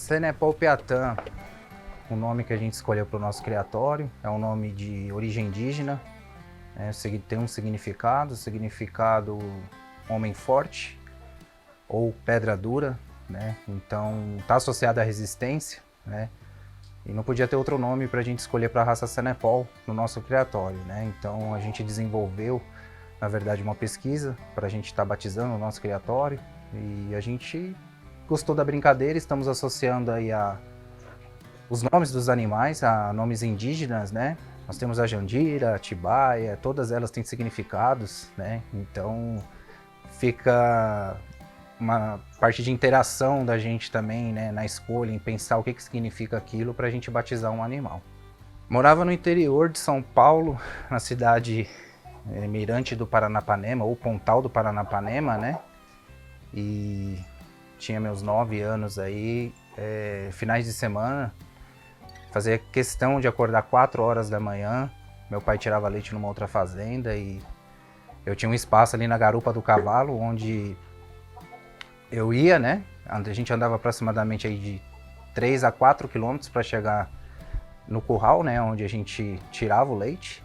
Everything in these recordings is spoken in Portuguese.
Senepol Peatã, o nome que a gente escolheu para o nosso criatório, é um nome de origem indígena, né? Tem um significado homem forte ou pedra dura, né? Então está associado à resistência, né? E não podia ter outro nome para a gente escolher para a raça Senepol no nosso criatório, né? Então a gente desenvolveu, na verdade, uma pesquisa para a gente estar batizando o nosso criatório e a gente gostou da brincadeira, estamos associando aí os nomes dos animais a nomes indígenas, né? Nós temos a Jandira, a Atibaia, todas elas têm significados, né? Então fica uma parte de interação da gente também, né, na escolha, em pensar o que significa aquilo para a gente batizar um animal. Morava no interior de São Paulo, na cidade Mirante do Paranapanema, ou Pontal do Paranapanema, né? E tinha meus 9 anos aí, finais de semana, fazia questão de acordar 4 horas da manhã. Meu pai tirava leite numa outra fazenda e eu tinha um espaço ali na garupa do cavalo, onde eu ia, né? A gente andava aproximadamente aí de 3 a 4 quilômetros para chegar no curral, né? Onde a gente tirava o leite.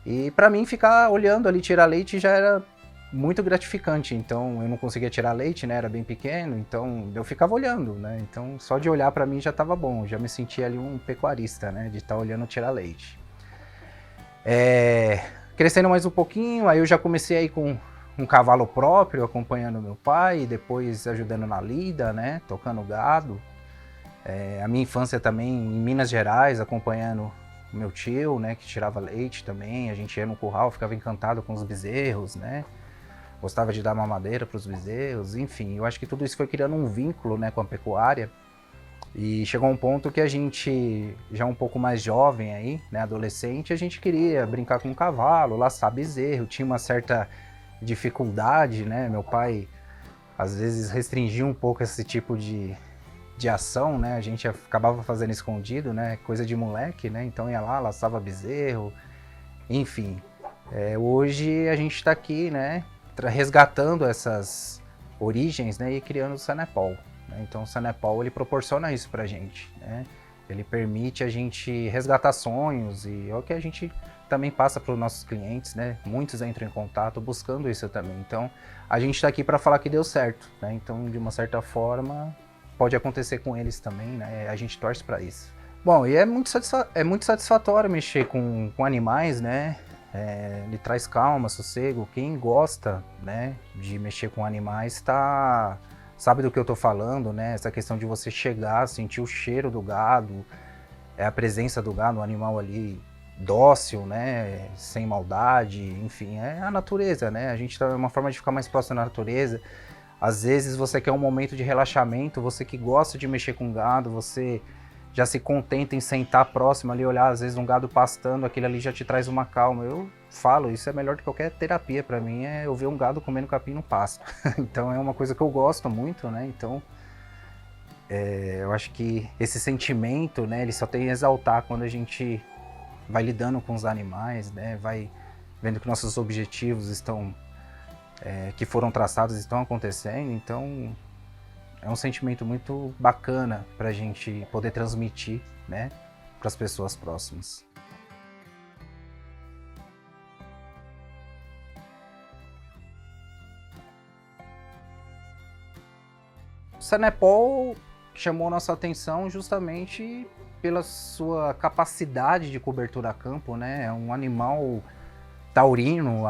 E para mim ficar olhando ali tirar leite já era muito gratificante. Então eu não conseguia tirar leite, né? Era bem pequeno, então eu ficava olhando, né? Então só de olhar para mim já estava bom. Já me sentia ali um pecuarista, né? De estar olhando tirar leite. Crescendo mais um pouquinho, aí eu já comecei aí com um cavalo próprio, acompanhando meu pai, depois ajudando na lida, né, tocando gado. A minha infância também em Minas Gerais, acompanhando meu tio, né, que tirava leite também. A gente ia no curral, ficava encantado com os bezerros, né, gostava de dar mamadeira para os bezerros, enfim. Eu acho que tudo isso foi criando um vínculo, né, com a pecuária. E chegou um ponto que a gente, já um pouco mais jovem aí, né, adolescente, a gente queria brincar com o cavalo, laçar bezerro, tinha uma certa dificuldade, né? Meu pai às vezes restringia um pouco esse tipo de ação, né? A gente acabava fazendo escondido, né? Coisa de moleque, né? Então ia lá, laçava bezerro, enfim. Hoje a gente está aqui, né? Resgatando essas origens, né? E criando o Senepol. Né? Então o Senepol ele proporciona isso pra gente, né? Ele permite a gente resgatar sonhos e é o que a gente também passa para os nossos clientes, né? Muitos entram em contato buscando isso também. Então, a gente está aqui para falar que deu certo, né? Então, de uma certa forma, pode acontecer com eles também, né? A gente torce para isso. Bom, e é muito satisfatório mexer com animais, né? Ele traz calma, sossego. Quem gosta, né, de mexer com animais sabe do que eu estou falando, né? Essa questão de você chegar, sentir o cheiro do gado, a presença do gado, o animal ali dócil, né, sem maldade, enfim, é a natureza, né? A gente tá uma forma de ficar mais próximo da natureza. Às vezes você quer um momento de relaxamento, você que gosta de mexer com gado, você já se contenta em sentar próximo ali, olhar às vezes um gado pastando, aquele ali já te traz uma calma. Eu falo, isso é melhor do que qualquer terapia para mim, é eu ver um gado comendo capim no pasto. Então é uma coisa que eu gosto muito, né? Então eu acho que esse sentimento, né, ele só tem a exaltar quando a gente vai lidando com os animais, né, vai vendo que nossos objetivos que foram traçados estão acontecendo. Então é um sentimento muito bacana para a gente poder transmitir, né, para as pessoas próximas. O Senepol chamou nossa atenção justamente pela sua capacidade de cobertura a campo, né? É um animal taurino,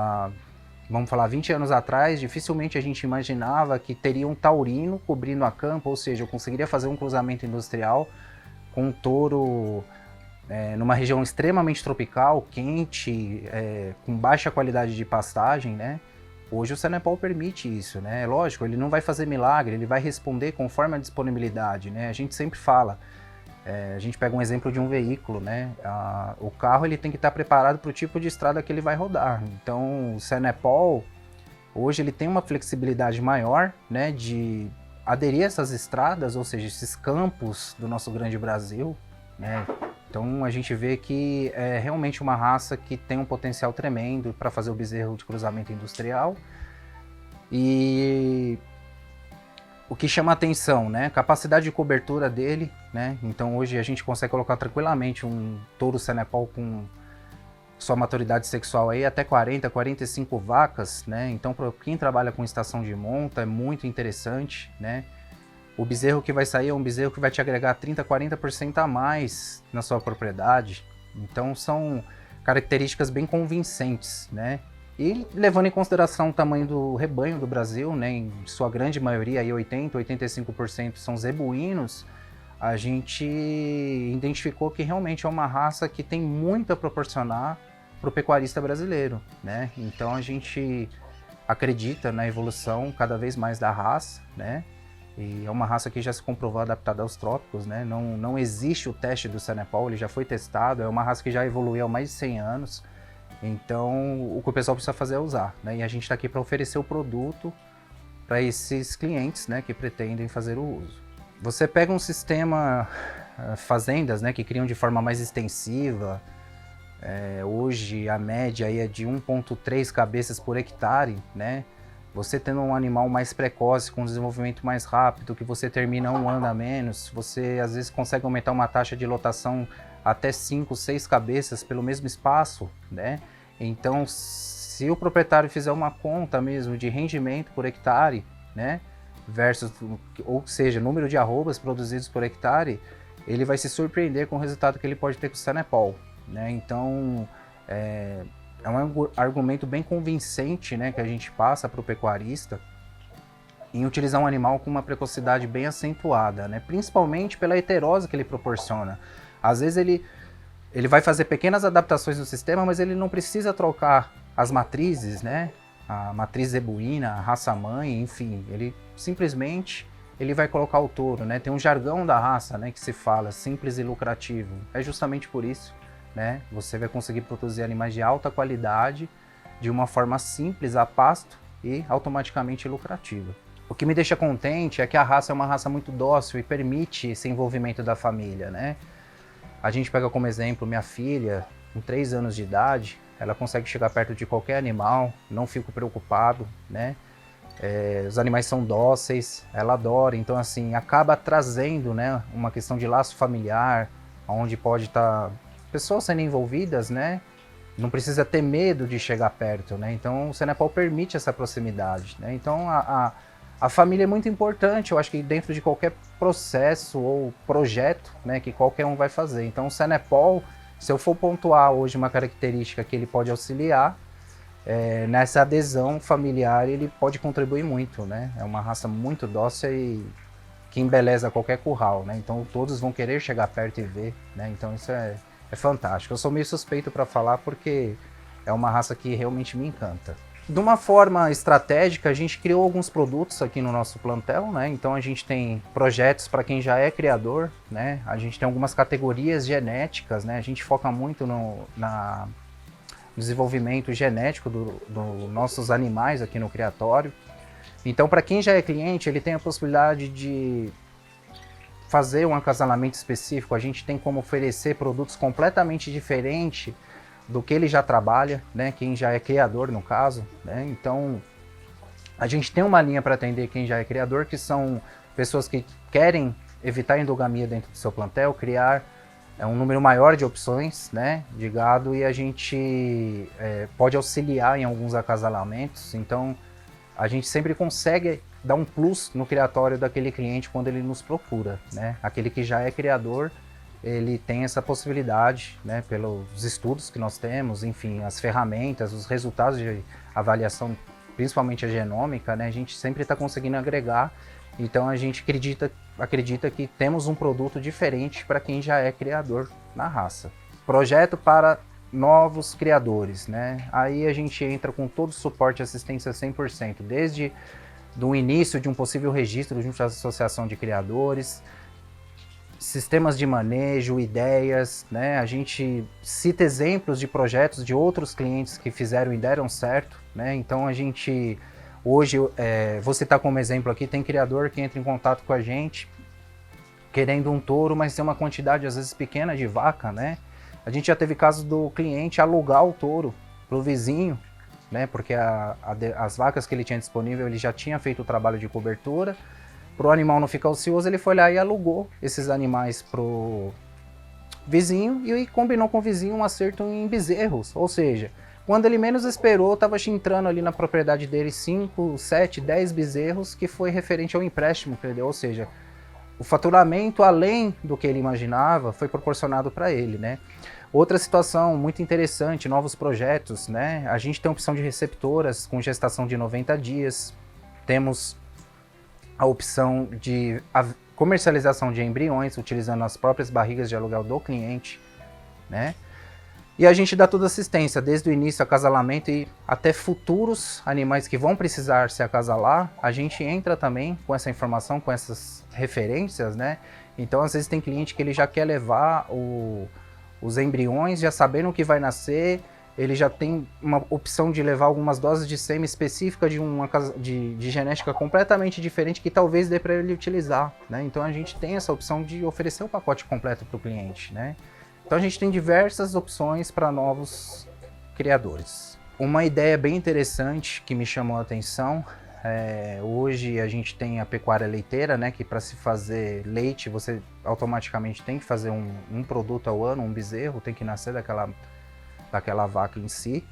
vamos falar, 20 anos atrás, dificilmente a gente imaginava que teria um taurino cobrindo a campo, ou seja, eu conseguiria fazer um cruzamento industrial com um touro numa região extremamente tropical, quente, com baixa qualidade de pastagem, né? Hoje o Senepol permite isso, né? Lógico, ele não vai fazer milagre, ele vai responder conforme a disponibilidade, né? A gente sempre fala, a gente pega um exemplo de um veículo, né? O carro ele tem que estar preparado para o tipo de estrada que ele vai rodar. Então o Senepol, hoje ele tem uma flexibilidade maior, né? De aderir a essas estradas, ou seja, esses campos do nosso grande Brasil, né? Então a gente vê que é realmente uma raça que tem um potencial tremendo para fazer o bezerro de cruzamento industrial. E O que chama atenção, né? Capacidade de cobertura dele, né? Então hoje a gente consegue colocar tranquilamente um touro Senepal com sua maturidade sexual aí até 40, 45 vacas, né? Então para quem trabalha com estação de monta é muito interessante, né? O bezerro que vai sair é um bezerro que vai te agregar 30, 40% a mais na sua propriedade. Então são características bem convincentes, né? E levando em consideração o tamanho do rebanho do Brasil, né, em sua grande maioria, aí 80, 85% são zebuínos, a gente identificou que realmente é uma raça que tem muito a proporcionar para o pecuarista brasileiro, né? Então a gente acredita na evolução cada vez mais da raça, né? E é uma raça que já se comprovou adaptada aos trópicos, né? Não existe o teste do Senepal, ele já foi testado, é uma raça que já evoluiu há mais de 100 anos. Então, o que o pessoal precisa fazer é usar, né? E a gente está aqui para oferecer o produto para esses clientes, né, que pretendem fazer o uso. Você pega um sistema, fazendas, né, que criam de forma mais extensiva, hoje a média aí é de 1,3 cabeças por hectare, né? Você tendo um animal mais precoce, com desenvolvimento mais rápido, que você termina um ano a menos, você às vezes consegue aumentar uma taxa de lotação até 5, 6 cabeças pelo mesmo espaço, né? Então, se o proprietário fizer uma conta mesmo de rendimento por hectare, né, versus, ou seja, número de arrobas produzidos por hectare, ele vai se surpreender com o resultado que ele pode ter com o Senepal, né? Então, é um argumento bem convincente, né, que a gente passa para o pecuarista em utilizar um animal com uma precocidade bem acentuada, né, principalmente pela heterose que ele proporciona. Às vezes ele vai fazer pequenas adaptações no sistema, mas ele não precisa trocar as matrizes, né? A matriz zebuína, a raça-mãe, enfim. Ele simplesmente vai colocar o touro, né? Tem um jargão da raça, né, que se fala simples e lucrativo. É justamente por isso, né? Você vai conseguir produzir animais de alta qualidade de uma forma simples, a pasto e automaticamente lucrativa. O que me deixa contente é que a raça é uma raça muito dócil e permite esse envolvimento da família, né? A gente pega como exemplo minha filha, com 3 anos de idade, ela consegue chegar perto de qualquer animal, não fico preocupado, né? Os animais são dóceis, ela adora, então assim, acaba trazendo, né, uma questão de laço familiar, onde pode estar pessoas sendo envolvidas, né? Não precisa ter medo de chegar perto, né? Então o Senepal permite essa proximidade, né? Então a família é muito importante, eu acho que dentro de qualquer processo ou projeto, né, que qualquer um vai fazer. Então o Senepal, se eu for pontuar hoje uma característica que ele pode auxiliar, nessa adesão familiar ele pode contribuir muito, né? É uma raça muito dócil e que embeleza qualquer curral, né? Então todos vão querer chegar perto e ver, né? Então isso é fantástico. Eu sou meio suspeito para falar porque é uma raça que realmente me encanta. De uma forma estratégica, a gente criou alguns produtos aqui no nosso plantel, né? Então a gente tem projetos para quem já é criador, né? A gente tem algumas categorias genéticas, né? A gente foca muito no desenvolvimento genético dos nossos animais aqui no criatório. Então, para quem já é cliente, ele tem a possibilidade de fazer um acasalamento específico. A gente tem como oferecer produtos completamente diferentes do que ele já trabalha, né? Quem já é criador, no caso, né? Então, a gente tem uma linha para atender quem já é criador, que são pessoas que querem evitar a endogamia dentro do seu plantel, criar um número maior de opções, né, de gado, e a gente pode auxiliar em alguns acasalamentos. Então, a gente sempre consegue dar um plus no criatório daquele cliente quando ele nos procura, né? Aquele que já é criador, ele tem essa possibilidade, né, pelos estudos que nós temos, enfim, as ferramentas, os resultados de avaliação, principalmente a genômica, né, a gente sempre está conseguindo agregar. Então a gente acredita que temos um produto diferente para quem já é criador na raça. Projeto para novos criadores, né? Aí a gente entra com todo o suporte e assistência 100%, desde do início de um possível registro junto à associação de criadores, sistemas de manejo, ideias, né? A gente cita exemplos de projetos de outros clientes que fizeram e deram certo, né? Então a gente, hoje, vou citar como exemplo aqui, tem criador que entra em contato com a gente querendo um touro, mas tem uma quantidade às vezes pequena de vaca, né? A gente já teve casos do cliente alugar o touro para o vizinho, né? Porque as vacas que ele tinha disponível, ele já tinha feito o trabalho de cobertura, Para o animal não ficar ocioso, ele foi lá e alugou esses animais pro vizinho e combinou com o vizinho um acerto em bezerros. Ou seja, quando ele menos esperou, estava entrando ali na propriedade dele 5, 7, 10 bezerros, que foi referente ao empréstimo que ele deu. Ou seja, o faturamento, além do que ele imaginava, foi proporcionado para ele, né? Outra situação muito interessante, novos projetos, né? A gente tem a opção de receptoras com gestação de 90 dias, temos a opção de comercialização de embriões, utilizando as próprias barrigas de aluguel do cliente, né? E a gente dá toda assistência, desde o início, acasalamento e até futuros animais que vão precisar se acasalar, a gente entra também com essa informação, com essas referências, né? Então, às vezes tem cliente que ele já quer levar os embriões, já sabendo o que vai nascer, ele já tem uma opção de levar algumas doses de sêmen específica de genética completamente diferente que talvez dê para ele utilizar, né? Então a gente tem essa opção de oferecer o pacote completo para o cliente, né? Então a gente tem diversas opções para novos criadores. Uma ideia bem interessante que me chamou a atenção, hoje a gente tem a pecuária leiteira, né? Que para se fazer leite você automaticamente tem que fazer um produto ao ano, um bezerro, tem que nascer daquela vaca em si.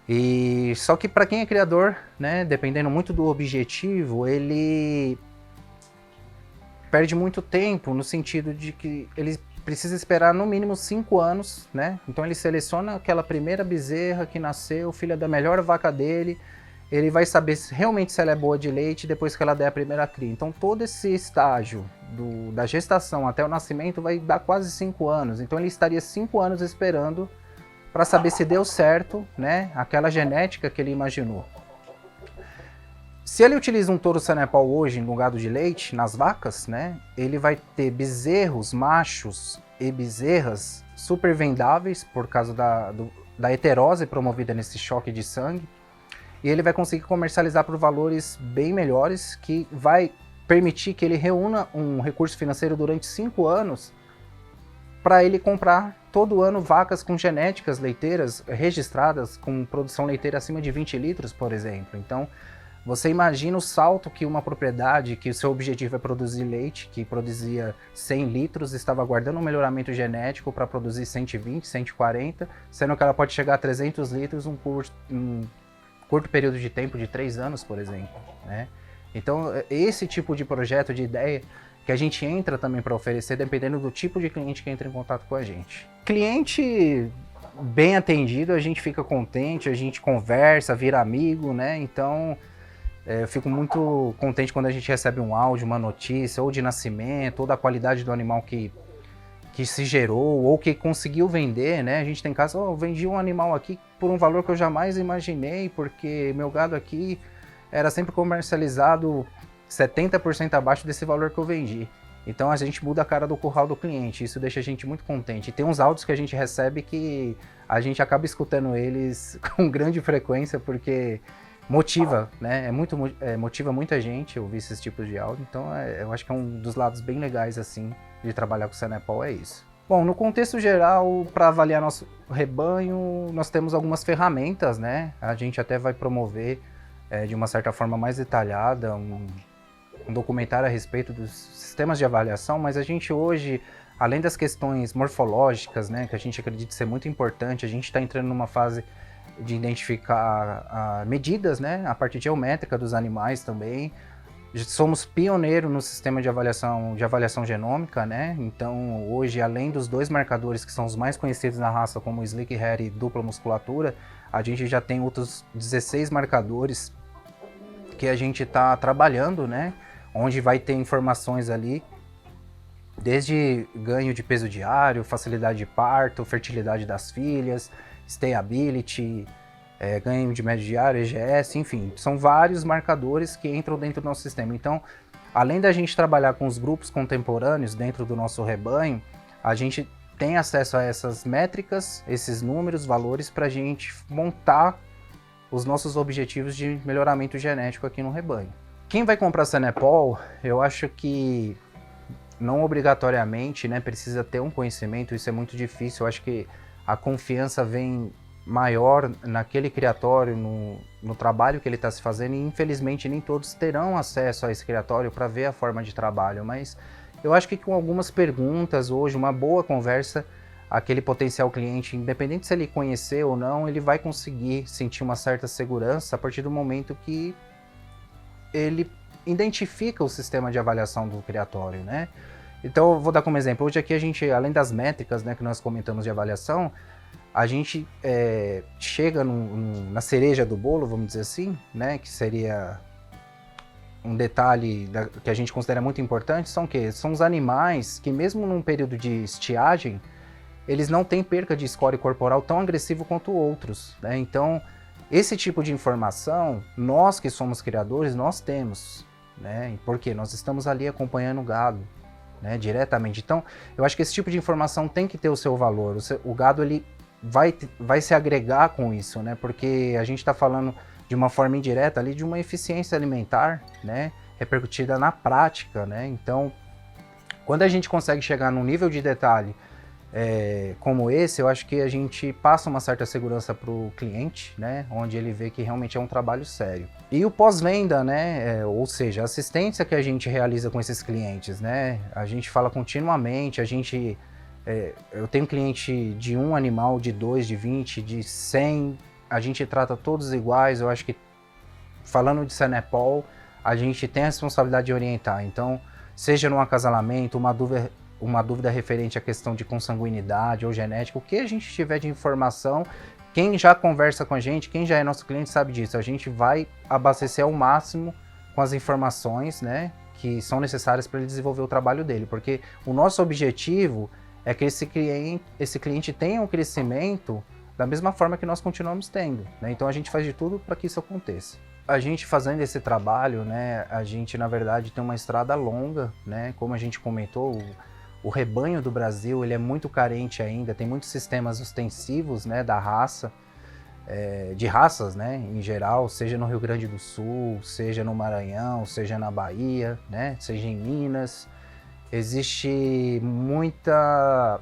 E só que para quem é criador, né, dependendo muito do objetivo, ele perde muito tempo no sentido de que ele precisa esperar no mínimo 5 anos, né? Então ele seleciona aquela primeira bezerra que nasceu, filha da melhor vaca dele, ele vai saber realmente se ela é boa de leite depois que ela der a primeira cria. Então todo esse estágio da gestação até o nascimento vai dar quase 5 anos. Então ele estaria 5 anos esperando para saber se deu certo, né, aquela genética que ele imaginou. Se ele utiliza um touro Sanepal hoje no gado de leite, nas vacas, né, ele vai ter bezerros machos e bezerras super vendáveis por causa da heterose promovida nesse choque de sangue, e ele vai conseguir comercializar por valores bem melhores, que vai permitir que ele reúna um recurso financeiro durante 5 anos para ele comprar todo ano vacas com genéticas leiteiras registradas com produção leiteira acima de 20 litros, por exemplo. Então, você imagina o salto que uma propriedade que o seu objetivo é produzir leite, que produzia 100 litros, estava aguardando um melhoramento genético para produzir 120, 140, sendo que ela pode chegar a 300 litros em um curto período de tempo de 3 anos, por exemplo, né? Então, esse tipo de projeto, de ideia, que a gente entra também para oferecer, dependendo do tipo de cliente que entra em contato com a gente. Cliente bem atendido, a gente fica contente, a gente conversa, vira amigo, né? Então, eu fico muito contente quando a gente recebe um áudio, uma notícia, ou de nascimento, ou da qualidade do animal que se gerou, ou que conseguiu vender, né? A gente tem casos, eu vendi um animal aqui por um valor que eu jamais imaginei, porque meu gado aqui era sempre comercializado 70% abaixo desse valor que eu vendi. Então a gente muda a cara do curral do cliente, isso deixa a gente muito contente. E tem uns áudios que a gente recebe que a gente acaba escutando eles com grande frequência, porque motiva, né? Motiva muita gente ouvir esses tipos de áudio. Então eu acho que é um dos lados bem legais assim de trabalhar com o Sanepal, é isso. Bom, no contexto geral, para avaliar nosso rebanho, nós temos algumas ferramentas, né? A gente até vai promover de uma certa forma mais detalhada um documentário a respeito dos sistemas de avaliação, mas a gente hoje, além das questões morfológicas, né, que a gente acredita ser muito importante, a gente está entrando numa fase de identificar medidas, né, a parte geométrica dos animais também. Somos pioneiros no sistema de avaliação genômica, né? Então hoje, além dos 2 marcadores que são os mais conhecidos na raça, como o Slick Hair e dupla musculatura, a gente já tem outros 16 marcadores que a gente está trabalhando, né? Onde vai ter informações ali, desde ganho de peso diário, facilidade de parto, fertilidade das filhas, stayability, ganho de médio diário, EGS, enfim, são vários marcadores que entram dentro do nosso sistema. Então, além da gente trabalhar com os grupos contemporâneos dentro do nosso rebanho, a gente tem acesso a essas métricas, esses números, valores, para a gente montar os nossos objetivos de melhoramento genético aqui no rebanho. Quem vai comprar Sanepal, eu acho que não obrigatoriamente, né, precisa ter um conhecimento, isso é muito difícil. Eu acho que a confiança vem maior naquele criatório, no trabalho que ele está se fazendo, e infelizmente nem todos terão acesso a esse criatório para ver a forma de trabalho, mas eu acho que com algumas perguntas hoje, uma boa conversa, aquele potencial cliente, independente se ele conhecer ou não, ele vai conseguir sentir uma certa segurança a partir do momento que ele identifica o sistema de avaliação do criatório, né? Então, eu vou dar como exemplo, hoje aqui a gente, além das métricas, né, que nós comentamos de avaliação, a gente chega na cereja do bolo, vamos dizer assim, né, que seria um detalhe que a gente considera muito importante, são o quê? São os animais que mesmo num período de estiagem, eles não têm perca de score corporal tão agressivo quanto outros, né? Então, esse tipo de informação, nós que somos criadores, nós temos, né? Porque nós estamos ali acompanhando o gado, né, diretamente. Então, eu acho que esse tipo de informação tem que ter o seu valor. O gado, ele vai se agregar com isso, né? Porque a gente está falando de uma forma indireta ali de uma eficiência alimentar, né? Repercutida na prática, né? Então, quando a gente consegue chegar num nível de detalhe como esse, eu acho que a gente passa uma certa segurança para o cliente, né? Onde ele vê que realmente é um trabalho sério. E o pós-venda, né? Ou seja, a assistência que a gente realiza com esses clientes, né? A gente fala continuamente, eu tenho cliente de 1 animal, de 2, de 20, de 100, a gente trata todos iguais. Eu acho que, falando de Senepol, a gente tem a responsabilidade de orientar. Então, seja num acasalamento, uma dúvida referente à questão de consanguinidade ou genética, o que a gente tiver de informação, quem já conversa com a gente, quem já é nosso cliente sabe disso, a gente vai abastecer ao máximo com as informações, né, que são necessárias para ele desenvolver o trabalho dele, porque o nosso objetivo é que esse cliente tenha um crescimento da mesma forma que nós continuamos tendo, né? Então a gente faz de tudo para que isso aconteça. A gente fazendo esse trabalho, né, a gente na verdade tem uma estrada longa, né, como a gente comentou, o rebanho do Brasil, ele é muito carente ainda, tem muitos sistemas ostensivos, né, da raça, de raças, né, em geral, seja no Rio Grande do Sul, seja no Maranhão, seja na Bahia, né, seja em Minas. Existe muita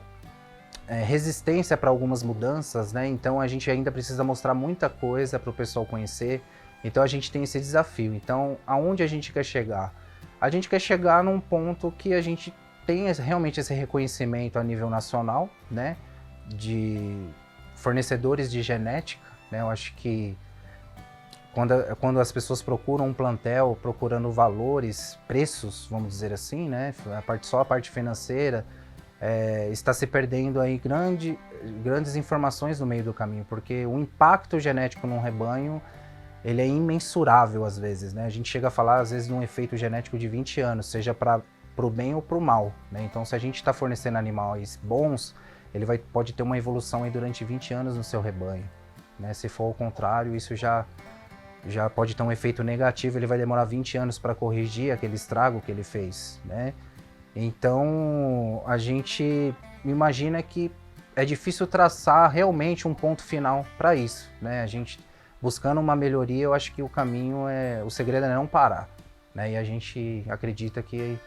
resistência para algumas mudanças, né, então a gente ainda precisa mostrar muita coisa para o pessoal conhecer, então a gente tem esse desafio. Então, aonde a gente quer chegar? A gente quer chegar num ponto que a gente tem realmente esse reconhecimento a nível nacional, né, de fornecedores de genética, né? Eu acho que quando as pessoas procuram um plantel, procurando valores, preços, vamos dizer assim, né, só a parte financeira, está se perdendo aí grandes informações no meio do caminho, porque o impacto genético num rebanho, ele é imensurável às vezes, né? A gente chega a falar às vezes de um efeito genético de 20 anos, seja para o bem ou para o mal, né? Então, se a gente está fornecendo animais bons, ele pode ter uma evolução aí durante 20 anos no seu rebanho, né? Se for ao contrário, isso já pode ter um efeito negativo, ele vai demorar 20 anos para corrigir aquele estrago que ele fez, né? Então, a gente imagina que é difícil traçar realmente um ponto final para isso, né? A gente buscando uma melhoria, eu acho que o segredo é não parar, né? E a gente acredita que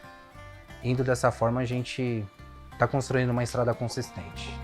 indo dessa forma a gente está construindo uma estrada consistente.